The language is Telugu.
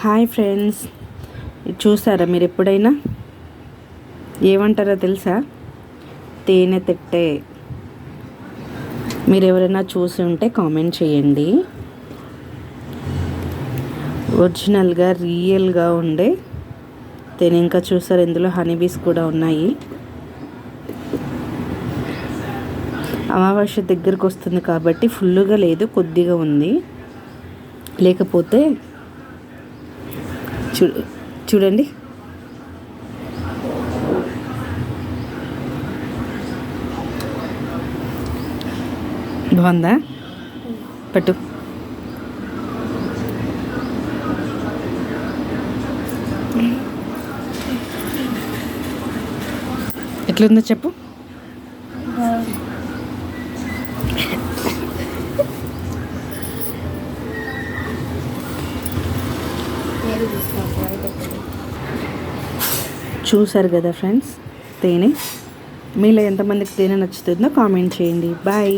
హాయ్ ఫ్రెండ్స్, చూసారా మీరు ఎప్పుడైనా? ఏమంటారో తెలుసా? తేనె తిట్టే. మీరు ఎవరైనా చూసి ఉంటే కామెంట్ చేయండి. ఒరిజినల్గా రియల్గా ఉండే తేనె. ఇంకా చూసారు, ఇందులో హనీబీస్ కూడా ఉన్నాయి. అమావాస్య దగ్గరకు వస్తుంది కాబట్టి ఫుల్గా లేదు, కొద్దిగా ఉంది. లేకపోతే చూడండి, బాగుందా? పట్టు. ఎట్లుందో చెప్పు. చూసారు కదా ఫ్రెండ్స్, తేనె. మీలో ఎంతమందికి తేనె నచ్చుతుందో కామెంట్ చేయండి. బాయ్.